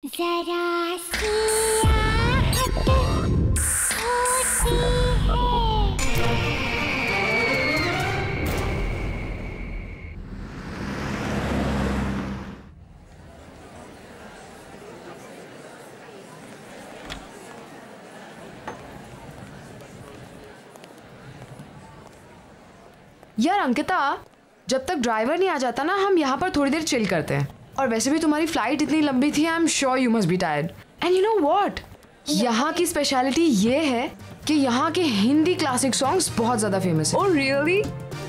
जरा सी आहट होती है। यार अंकिता, जब तक ड्राइवर नहीं आ जाता ना, हम यहाँ पर थोड़ी देर चिल करते हैं। और वैसे भी तुम्हारी फ्लाइट इतनी लंबी थी, I am sure you must be tired. And you know what, यहाँ की स्पेशलिटी ये है कि यहाँ के हिंदी क्लासिक सॉन्ग्स बहुत ज्यादा फेमस है। Oh really?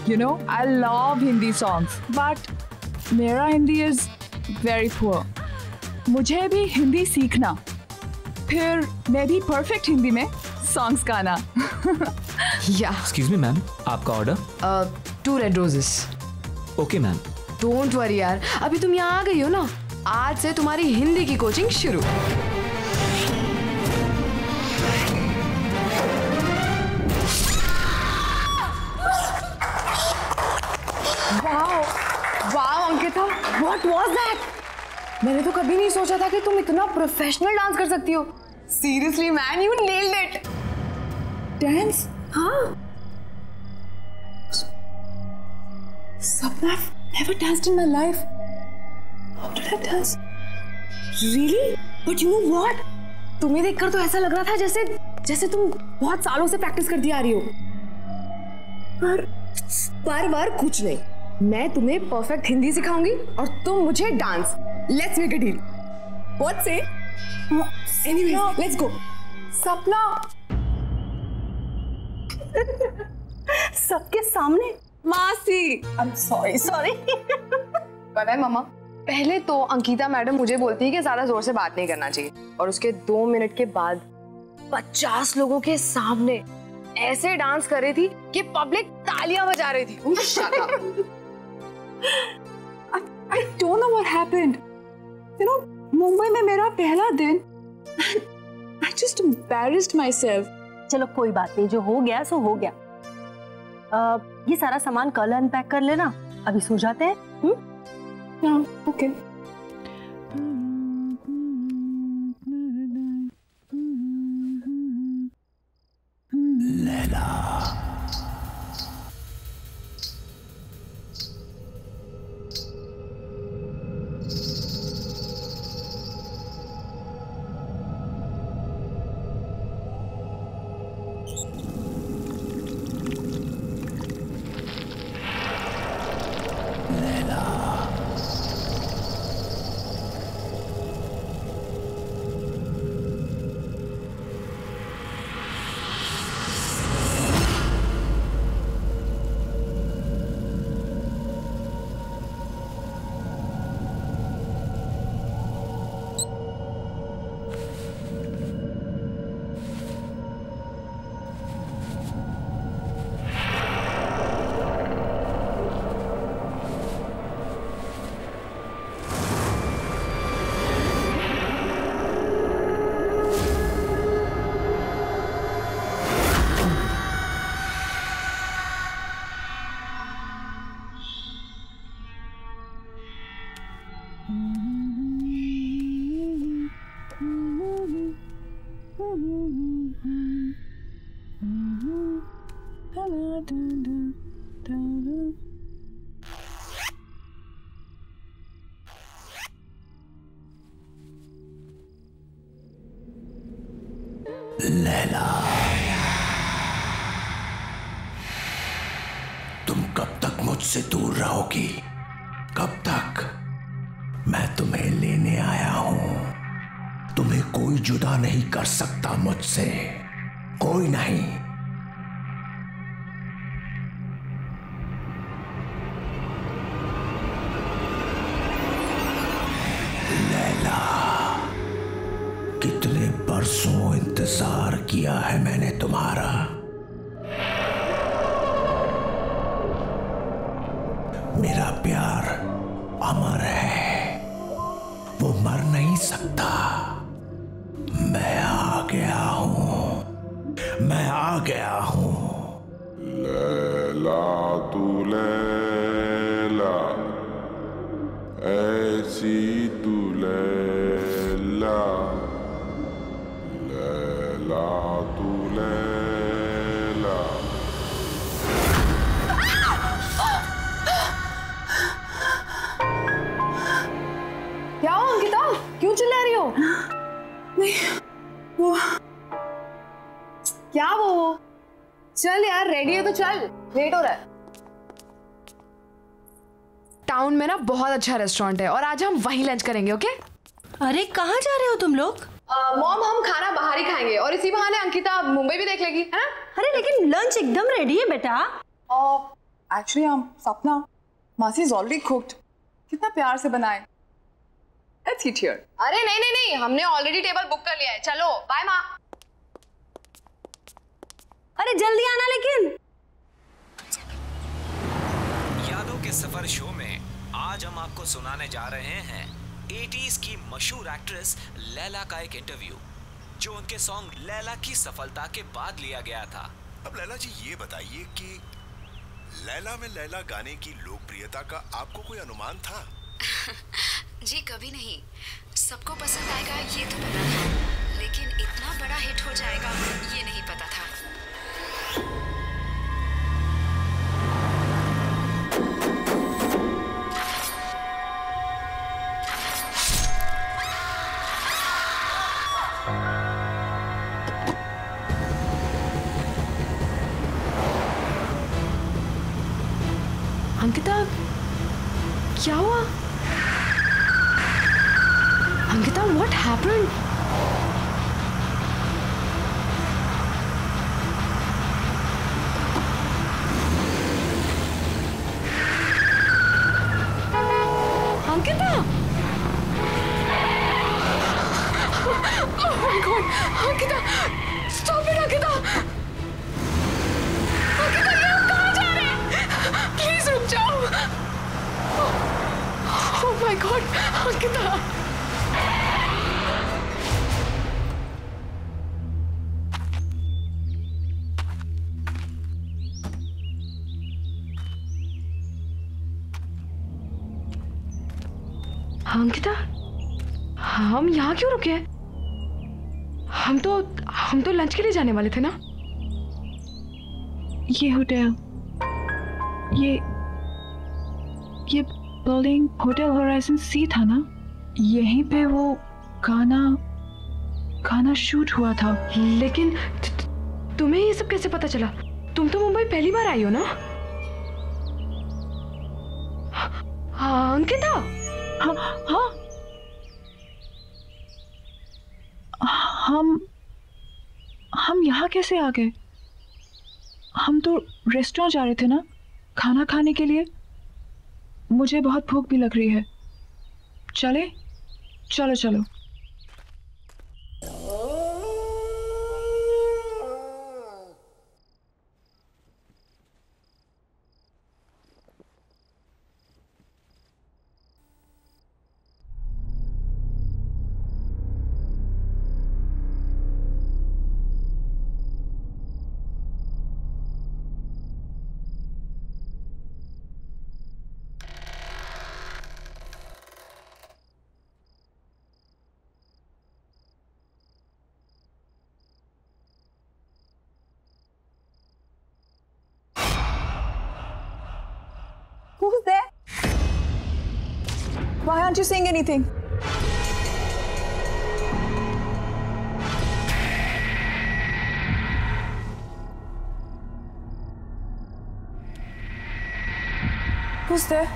You know, I love Hindi songs, but मेरा हिंदी is very poor. मुझे भी हिंदी सीखना, फिर मैं भी परफेक्ट हिंदी में सॉन्ग्स गाना। या एक्सक्यूज मी मैम, आपका order? 2 red roses. Okay ma'am. Don't worry यार, अभी तुम यहाँ आ गई हो ना, आज से तुम्हारी हिंदी की कोचिंग शुरू। Wow Ankita, what was that? मैंने तो कभी नहीं सोचा था कि तुम इतना प्रोफेशनल डांस कर सकती हो। Seriously man, you nailed it. Dance? हाँ। सपना, never danced in my life. How did I dance? Really? But you know what? तुम्हें देखकर तो ऐसा लग रहा था जैसे तुम बहुत सालों से प्रैक्टिस करती आ रही हो। पर कुछ नहीं, मैं तुम्हें परफेक्ट हिंदी सिखाऊंगी और तुम मुझे dance. Let's make a deal. What say? Anyways, let's go. Sapna, सबके सामने? मासी, आई एम सॉरी। पता है मामा, पहले तो अंकिता मैडम मुझे बोलती है कि ज्यादा जोर से बात नहीं करना चाहिए, और उसके 2 मिनट के बाद 50 लोगों के सामने ऐसे डांस कर रही थी कि पब्लिक तालियां बजा रही थी। Shut up. I don't know what happened. You know, Mumbai में मेरा पहला दिन, I just embarrassed myself. चलो कोई बात नहीं, जो हो गया सो हो गया। ये सारा सामान कल अनपैक कर लेना, अभी सो जाते हैं। हाँ, ओके। लैला, लैला, तुम कब तक मुझसे दूर रहोगी? कब तक? मैं तुम्हें लेने आया हूं। तुम्हें कोई जुदा नहीं कर सकता मुझसे, कोई नहीं। लैला, कितने बरसों इंतजार किया है मैंने तुम्हारा। मेरा प्यार अमर है, वो मर नहीं सकता। मैं आ गया हूं, मैं आ गया हूं। लैला तू लैला, ऐसी तू लैला, वो क्या वो? चल यार, रेडी है तो चल, लेट हो रहा है। टाउन में ना बहुत अच्छा रेस्टोरेंट है और आज हम वहीं लंच करेंगे, ओके? अरे कहाँ जा रहे हो तुम लोग? मॉम, हम खाना बाहर ही खाएंगे और इसी बहाने अंकिता मुंबई भी देख लेगी, है ना? अरे लेकिन लंच एकदम रेडी है बेटा। एक्चुअली सपना, मासी इज ऑलरेडी कुक्ड। कितना प्यार से बनाए। Let's eat here. अरे नहीं नहीं नहीं, हमने ऑलरेडी टेबल बुक कर लिया है। चलो बाय माँ। अरे जल्दी आना लेकिन। यादों के सफर शो में आज हम आपको सुनाने जा रहे हैं 80s की मशहूर एक्ट्रेस लैला का एक इंटरव्यू, जो उनके सॉन्ग लैला की सफलता के बाद लिया गया था। अब लैला जी ये बताइए कि लैला में लैला गाने की लोकप्रियता का आपको कोई अनुमान था? जी कभी नहीं। सबको पसंद आएगा ये तो पता था, लेकिन इतना बड़ा हिट हो जाएगा ये नहीं पता था। अंकिता, क्या हुआ? Ankita, what happened? Ankita! Oh my God! Ankita! Stop it, Ankita! Ankita, ये आप कहाँ जा रहे हैं? Please रुक जाओ! Oh my God! Ankita! Ankita, हम यहाँ क्यों रुके? हम तो लंच के लिए जाने वाले थे ना? ये होटल, ये बिल्डिंग होटल होराइजन सी था ना? यहीं पे वो गाना शूट हुआ था। लेकिन तुम्हें ये सब कैसे पता चला? तुम तो मुंबई पहली बार आई हो ना? हाँ अंकिता। हाँ हम यहाँ कैसे आ गए? हम तो रेस्टोरेंट जा रहे थे ना, खाना खाने के लिए। मुझे बहुत भूख भी लग रही है। चले? चलो चलो। Who's there? Why aren't you saying anything? Who's there?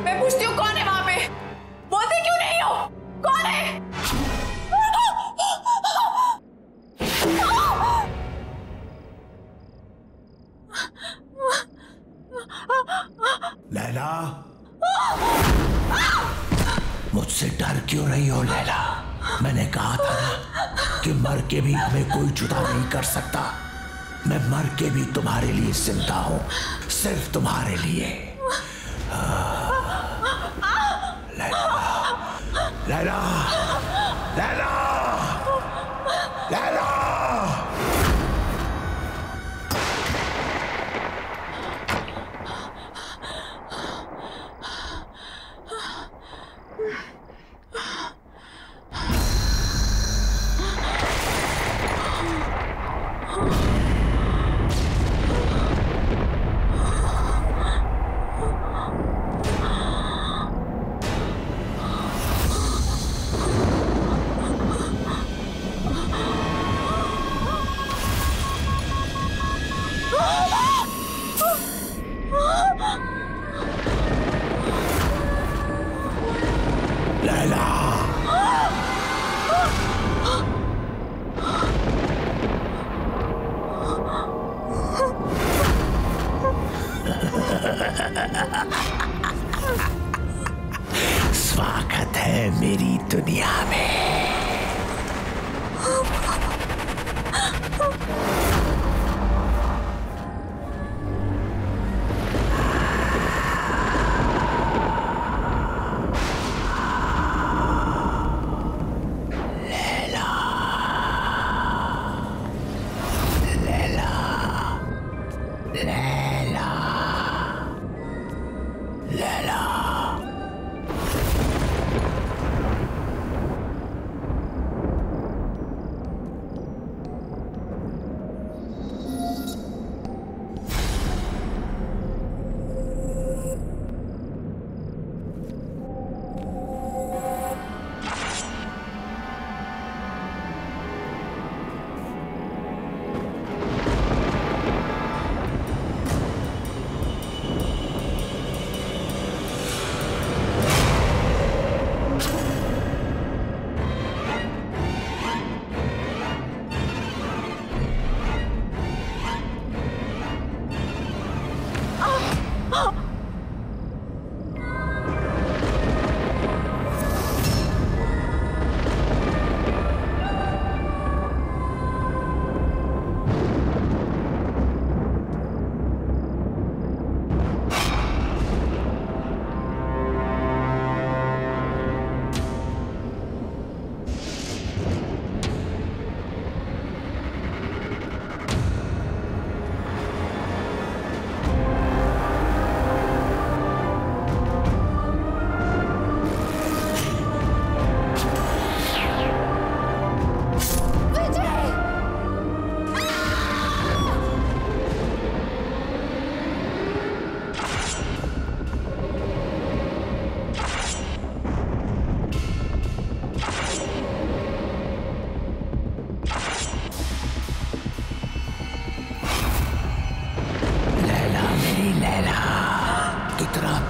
मैं पूछती हूँ कौन है वहां पे? बोलते क्यों नहीं हो? कौन है? लैला, मुझसे डर क्यों रही हो लैला? मैंने कहा था ना कि मर के भी हमें कोई जुदा नहीं कर सकता। मैं मर के भी तुम्हारे लिए जिंदा हूं, सिर्फ तुम्हारे लिए। लैला, लैला, लैला, लैला। स्वागत है मेरी दुनिया में।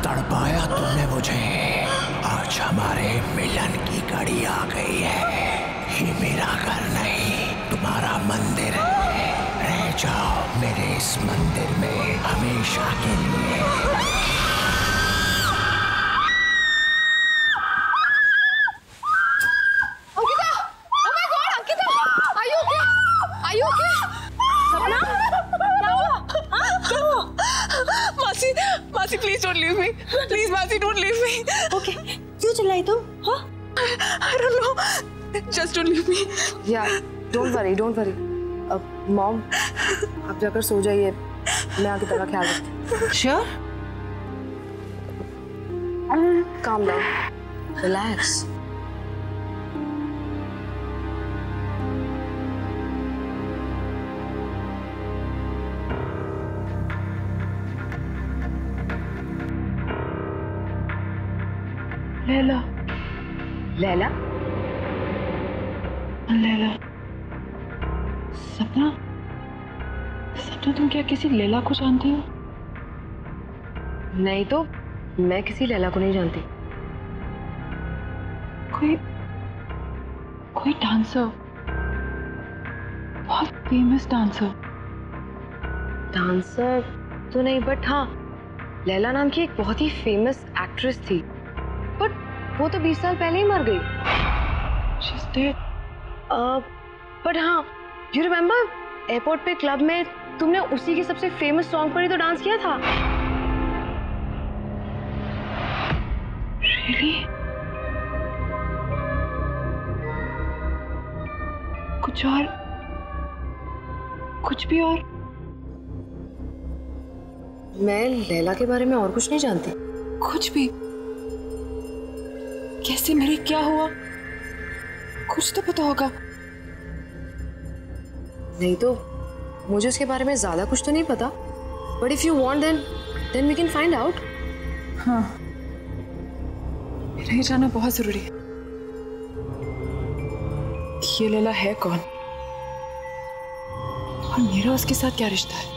तड़पाया तुमने मुझे, आज हमारे मिलन की घड़ी आ गई है। ये मेरा घर नहीं, तुम्हारा मंदिर है। रह जाओ मेरे इस मंदिर में हमेशा के लिए। मासी please don't leave me, please मासी डोंट लीव मी। ओके, क्यों चिल्लाई तुम? हाँ? I don't know, just don't leave me. Yeah, don't worry, don't worry. Mom, आप जाकर सो जाइए, मैं आगे तेरा ख्याल रखती हूँ। Sure? Calm down, relax. Laila, Laila? Laila, सपना, सपना तुम क्या किसी लैला को जानती हो? नहीं तो मैं किसी लैला को नहीं जानती। कोई डांसर, बहुत फेमस डांसर। डांसर तो नहीं, बट हाँ लैला नाम की एक बहुत ही फेमस एक्ट्रेस थी, बट वो तो 20 साल पहले ही मर गई। She's dead. बट हाँ, यू रिमेम्बर एयरपोर्ट पे क्लब में तुमने उसी के सबसे फेमस सॉन्ग पर ही तो डांस किया था। Really? कुछ और, कुछ भी और? मैं लैला के बारे में और कुछ नहीं जानती। कुछ भी? कैसे मरी, क्या हुआ? कुछ तो पता होगा। नहीं तो मुझे उसके बारे में ज्यादा कुछ तो नहीं पता, but if you want then we can find out. हाँ, मेरा ये जानना बहुत जरूरी है। ये लैला है कौन और मेरा उसके साथ क्या रिश्ता है?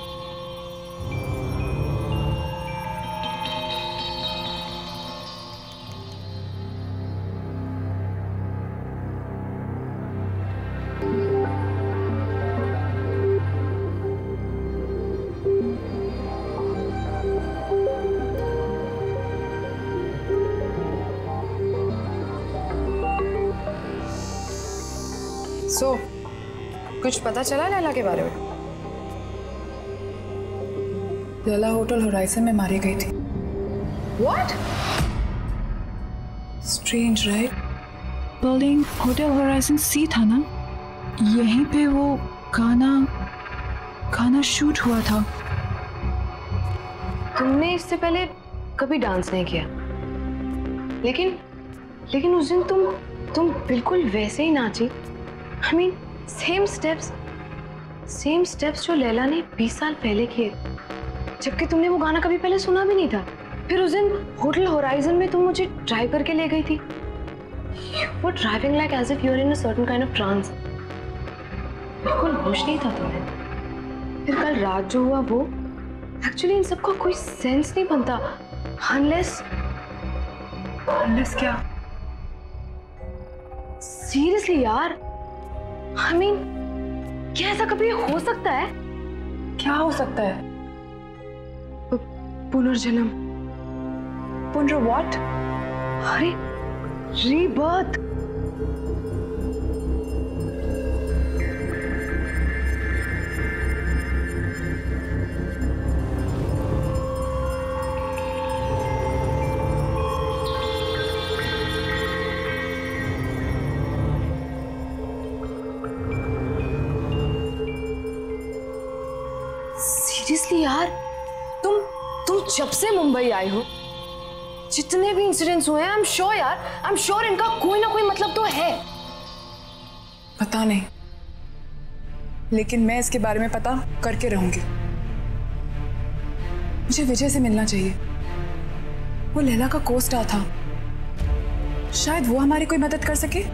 सो कुछ पता चला लैला के बारे में? लैला होटल होराइजन में मारी गई थी। What? Strange, right? Building hotel Horizon Sea था ना, यहीं पे वो गाना शूट हुआ था। तुमने इससे पहले कभी डांस नहीं किया, लेकिन उस दिन तुम बिल्कुल वैसे ही नाची। I mean, सेम स्टेप्स जो लैला ने 20 साल पहले किए, जबकि तुमने वो गाना कभी पहले सुना भी नहीं था। फिर उस दिन होटल होराइजन में तुम मुझे ड्राइव करके ले गई थी। You were driving like as if you were in a certain kind of trance. बिल्कुल होश नहीं था तुम्हें। फिर कल रात जो हुआ वो, एक्चुअली इन सबका कोई सेंस नहीं बनता unless क्या? सीरियसली यार, I mean, क्या ऐसा कभी हो सकता है? क्या हो सकता है? पुनर्जन्म। व्हाट? अरे रीबर्थ। सीरियसली यार, तुम जब से मुंबई आई हो, जितने भी इंसिडेंट्स हुए हैं, आई एम श्योर इनका कोई ना कोई मतलब तो है। पता नहीं, लेकिन मैं इसके बारे में पता करके रहूंगी। मुझे विजय से मिलना चाहिए। वो लैला का को-स्टार था, शायद वो हमारी कोई मदद कर सके।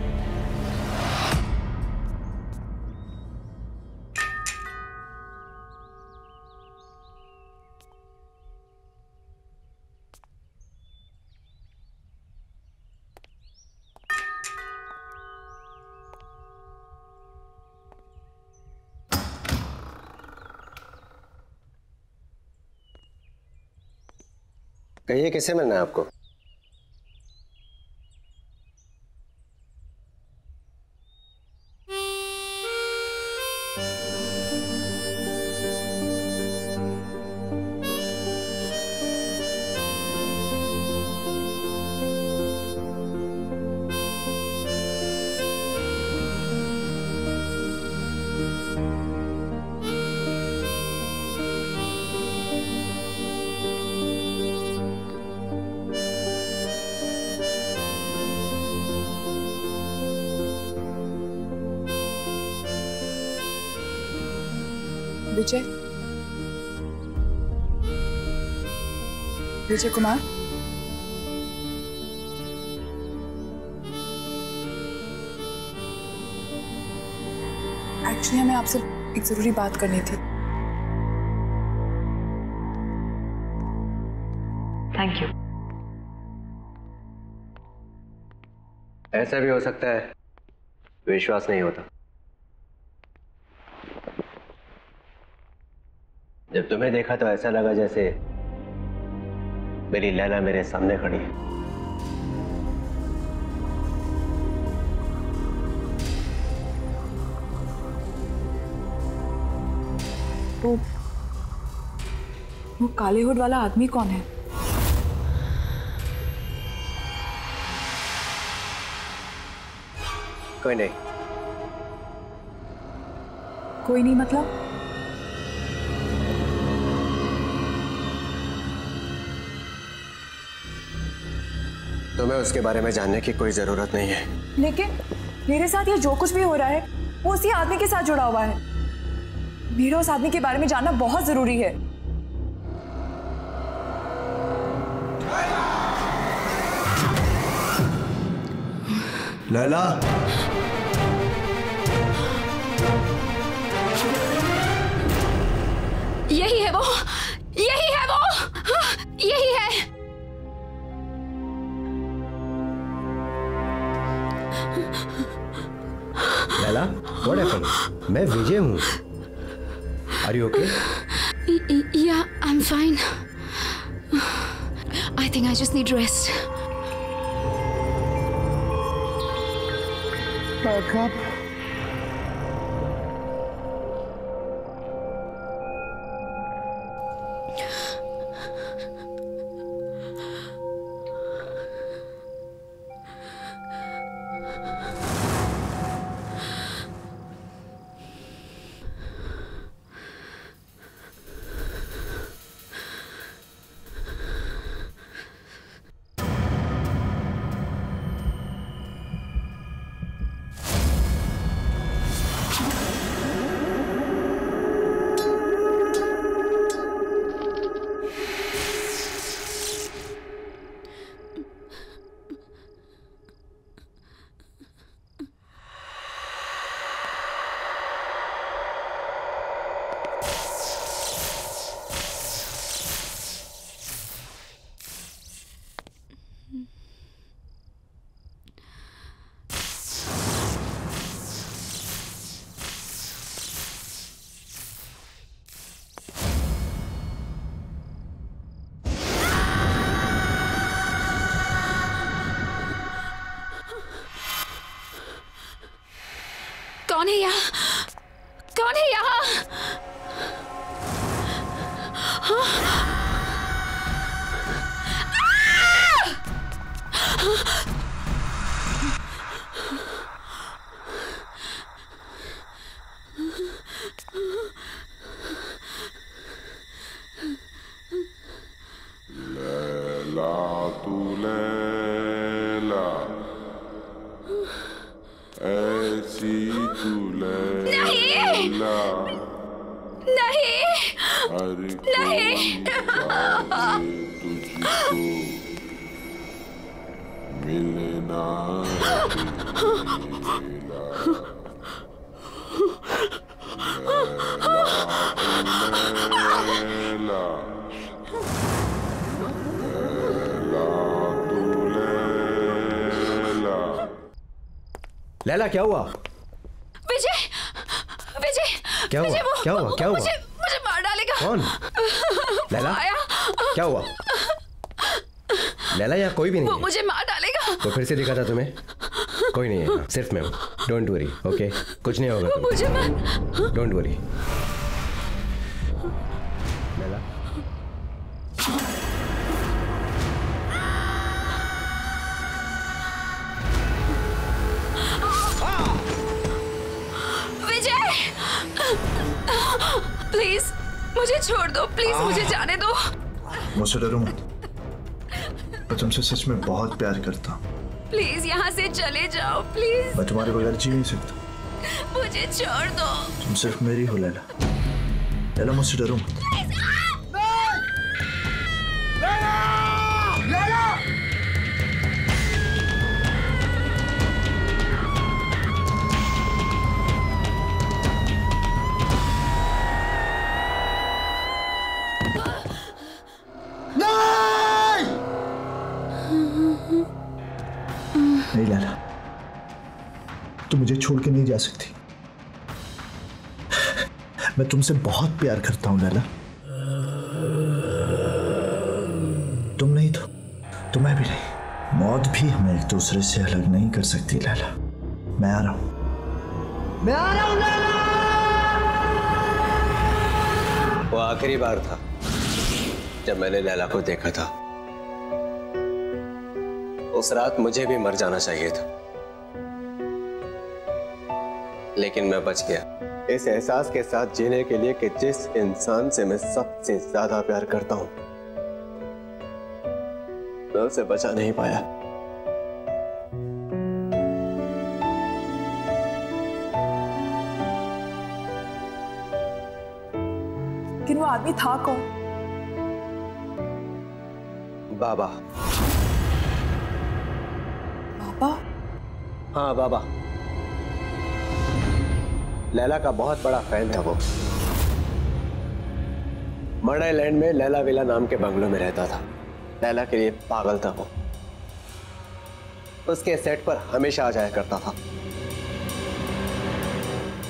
कहिए, किससे मिलना है आपको? विजय कुमार, एक्चुअली हमें आपसे एक जरूरी बात करनी थी। Thank you. ऐसा भी हो सकता है विश्वास नहीं होता। जब तुम्हें देखा तो ऐसा लगा जैसे मेरी लैला मेरे सामने खड़ी है। वो काले हुड वाला आदमी कौन है? कोई नहीं। कोई नहीं मतलब? तुम्हें उसके बारे में जानने की कोई जरूरत नहीं है। लेकिन मेरे साथ ये जो कुछ भी हो रहा है वो उसी आदमी के साथ जुड़ा हुआ है। मेरा उस आदमी के बारे में जानना बहुत जरूरी है। लैला, यही है वो, यही है वो, यही है। Laila, what happened? मैं विजय हूँ। Are you okay? Yeah, I'm fine. I think I just need rest. Wake up. कौन है यहाँ? कौन है यहाँ? लैला तू लैला, ऐसी तू लैला, नहीं, हर नहीं, तुझको मिलना लैला, क्या हुआ? विजय, विजय, क्या हुआ? विजय, क्या हुआ? क्या हुआ? मुझे मार डालेगा। कौन? लैला, आया। क्या हुआ? लैला, यहाँ कोई भी नहीं वो है। मुझे मार डालेगा। वो फिर से दिखा था तुम्हें? कोई नहीं है, सिर्फ मैं हूँ। Don't worry, okay? कुछ नहीं होगा तुम्हें। मुझे मार। Don't worry. लैला, प्लीज मुझे छोड़ दो, प्लीज मुझे जाने दो। मुझसे डरो मत, मैं तुमसे सच में बहुत प्यार करता हूँ। प्लीज यहाँ से चले जाओ, प्लीज। मैं तुम्हारे बगैर जी नहीं सकता। मुझे छोड़ दो। तुम सिर्फ मेरी हो लैला। लैला, मुझसे डरो मत। नहीं लैला, तुम मुझे छोड़ के नहीं जा सकती। मैं तुमसे बहुत प्यार करता हूं लैला। तुम नहीं तो मैं भी नहीं। मौत भी हमें एक दूसरे से अलग नहीं कर सकती लैला। मैं आ रहा हूं, मैं आ रहा हूं लैला। वो आखिरी बार था जब मैंने लैला को देखा था। उस रात मुझे भी मर जाना चाहिए था, लेकिन मैं बच गया इस एहसास के साथ जीने के लिए कि जिस इंसान से मैं सबसे ज्यादा प्यार करता हूं मैं उसे बचा नहीं पाया। लेकिन वो आदमी था कौन? बाबा। बाबा? हाँ बाबा। लैला का बहुत बड़ा फैन था वो। मर्ड आइलैंड में लैला विला नाम के बंगलों में रहता था। लैला के लिए पागल था वो। उसके सेट पर हमेशा आ जाया करता था।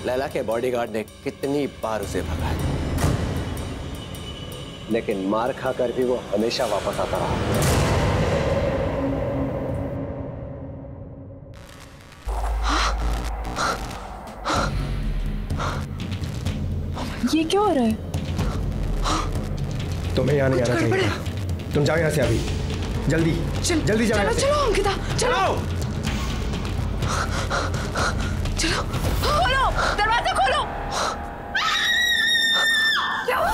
लैला के बॉडीगार्ड ने कितनी बार उसे भगाया, लेकिन मार खाकर भी वो हमेशा वापस आता रहा। ये क्या हो रहा है? तुम्हें यहाँ नहीं आना चाहिए। तुम जाओ यहाँ से अभी, जल्दी जल्दी जाओ। चलो चलो अंकिता, चलो चलो। खोलो दरवाजा, खोलो। चलो।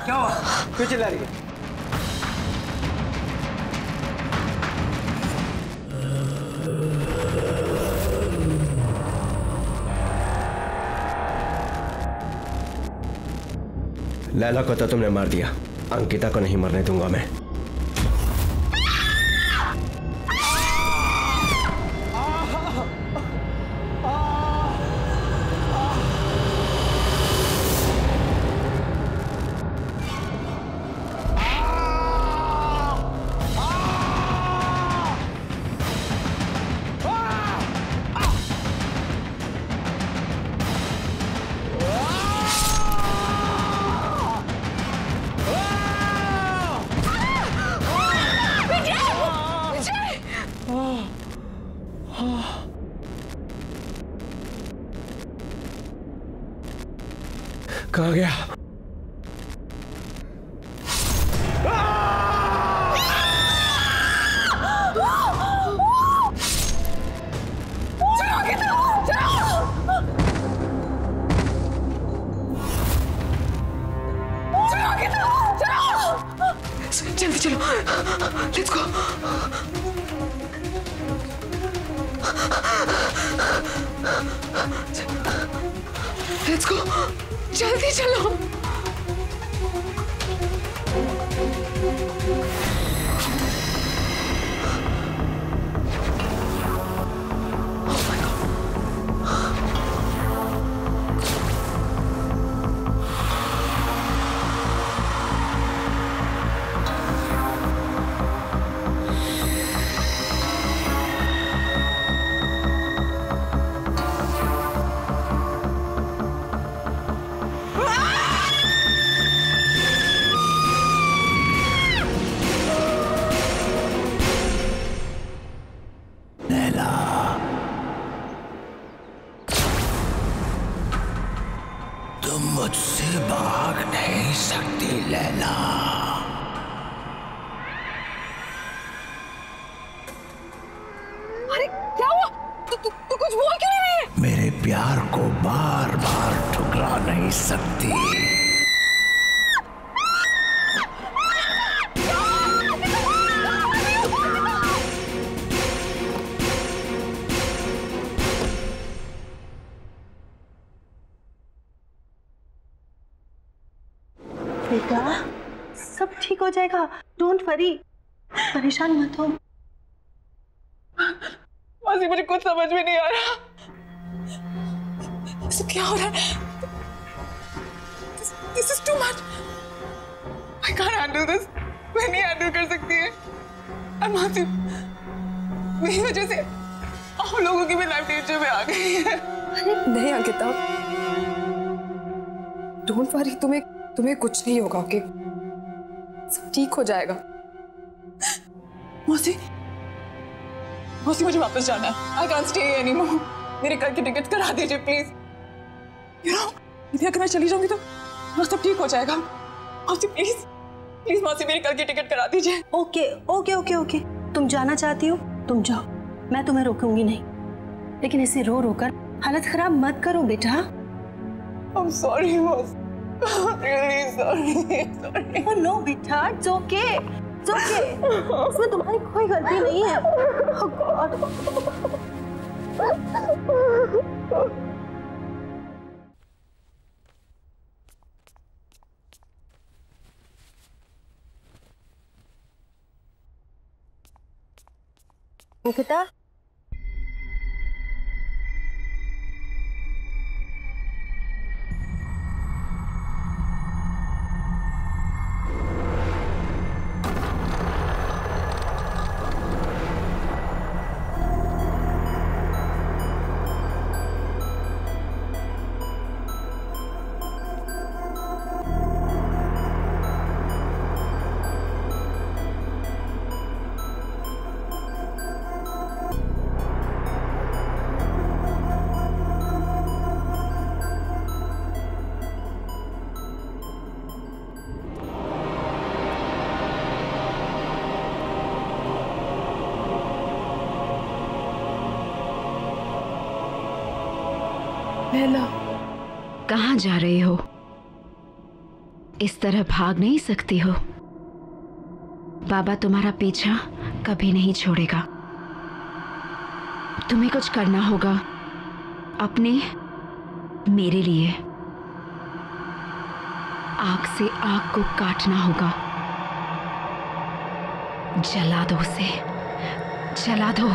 क्या हुआ? क्यों चिल्ला रही है? लैला को तो तुमने मार दिया, अंकिता को नहीं मरने दूंगा मैं। कहाँ गया? जल्दी चलो, लेट्स गो। लेट्स गो, जल्दी चलो। तुम मुझसे भाग नहीं सकती लैला। अरे क्या हुआ? तू कुछ बोल क्यों नहीं रही है? मेरे प्यार को बार बार ठुकरा नहीं सकती। बेटा सब ठीक हो जाएगा, डोंट वरी, परेशान मत हो। मासी मुझे कुछ समझ में नहीं आ रहा। ये क्या हो रहा है? This is too much. I can't handle this. मैं नहीं हैंडल कर सकती है। और मासी मेरी वजह से आप लोगों की भी लाइफ डेंजर में आ गई है। नहीं अंकिता, डोंट वरी, तुम्हें कुछ नहीं होगा, ओके? सब ठीक हो जाएगा। मौसी मुझे वापस जाना है। I can't stay anymore. मेरे कल की टिकट करा दीजिए प्लीज। यू नो, यदि अगर मैं चली जाऊंगी तो सब ठीक हो जाएगा। मौसी प्लीज मौसी मेरी कल की टिकट करा दीजिए। ओके। तुम जाना चाहती हो, तुम जाओ, मैं तुम्हें रोकूंगी नहीं, लेकिन इसे रो कर हालत खराब मत करो बेटा। I'm sorry, boss. Really sorry. Oh no, बेटा, it's okay. इसमें तुम्हारी कोई गलती नहीं है। Oh God. अंकिता, लैला, कहाँ जा रही हो? इस तरह भाग नहीं सकती हो। बाबा तुम्हारा पीछा कभी नहीं छोड़ेगा। तुम्हें कुछ करना होगा अपने, मेरे लिए। आग से आग को काटना होगा। जला दो उसे, जला दो।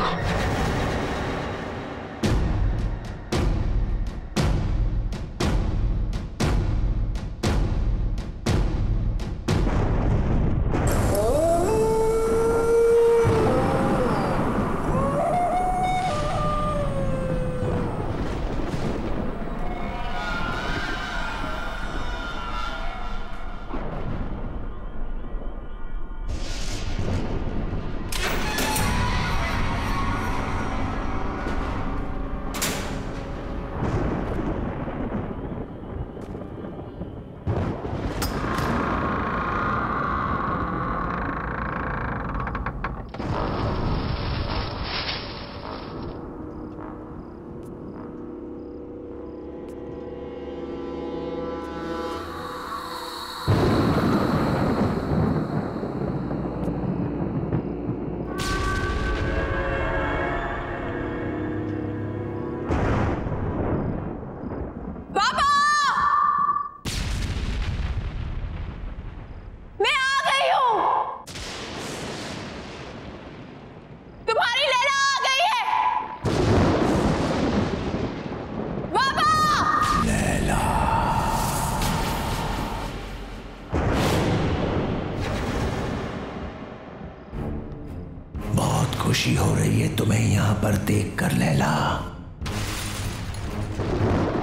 खुशी हो रही है तुम्हें यहाँ पर देखकर लैला।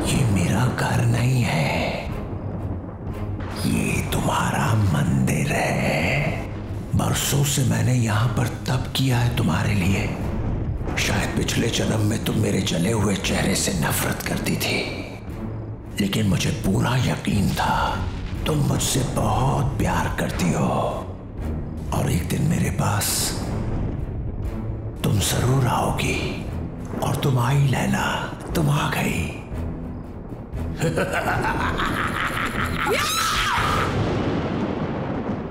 ये मेरा घर नहीं है, ये तुम्हारा मंदिर है। बरसों से मैंने यहाँ पर तप किया है तुम्हारे लिए। शायद पिछले जन्म में तुम मेरे जले हुए चेहरे से नफरत करती थी, लेकिन मुझे पूरा यकीन था तुम मुझसे बहुत प्यार करती हो और एक दिन मेरे पास तुम जरूर आओगी। और तुम आई लैला, तुम आ गई।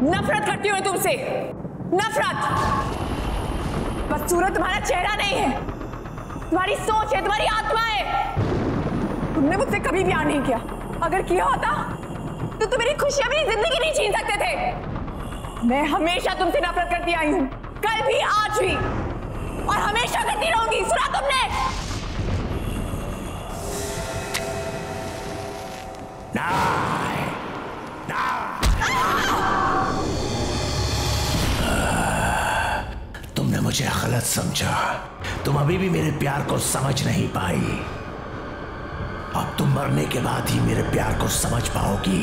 नफरत करती हूँ तुमसे, नफरत। बदसूरत तुम्हारा चेहरा नहीं है, तुम्हारी सोच है, तुम्हारी आत्मा है। तुमने मुझसे कभी प्यार नहीं किया। अगर किया होता तो तुम मेरी खुशियां, मेरी जिंदगी नहीं छीन सकते थे। मैं हमेशा तुमसे नफरत करती आई हूँ, कल भी, आज भी, और हमेशा करती रहूंगी। सुना तुमने? तुमने मुझे गलत समझा। तुम अभी भी मेरे प्यार को समझ नहीं पाई। अब तुम मरने के बाद ही मेरे प्यार को समझ पाओगी।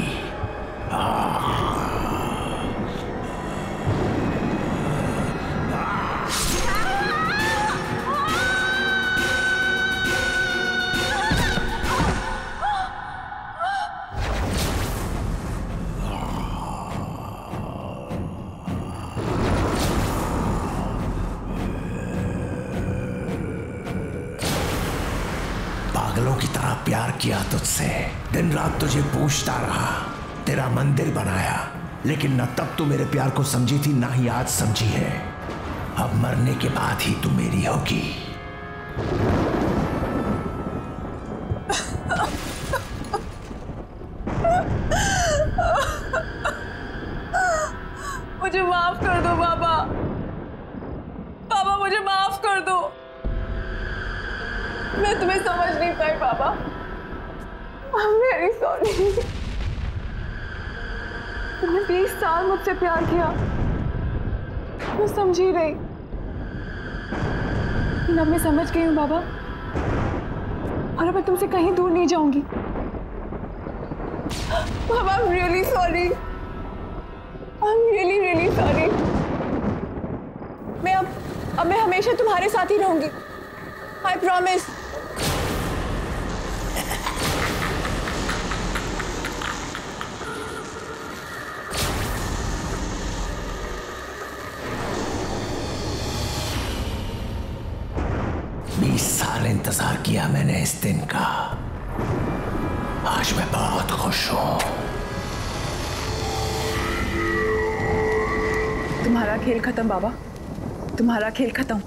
पागलों की तरह प्यार किया तुझसे, दिन रात तुझे पूछता रहा, तेरा मंदिर बनाया, लेकिन न तब तू मेरे प्यार को समझी थी, ना ही आज समझी है। अब मरने के बाद ही तू मेरी होगी। मुझे माफ कर दो बाबा। बाबा मुझे माफ कर दो। मैं तुम्हें समझ नहीं पाई बाबा। I'm very sorry। तुमने 20 साल मुझसे प्यार किया, मैं समझी रही, लेकिन अब मैं समझ गई हूँ बाबा, और अब मैं तुमसे कहीं दूर नहीं जाऊंगी। बाबा I'm really sorry। I'm really really sorry। मैं हमेशा तुम्हारे साथ ही रहूंगी। I promise। इंतजार किया मैंने इस दिन का, आज मैं बहुत खुश हूं। तुम्हारा खेल खत्म बाबा, तुम्हारा खेल खत्म।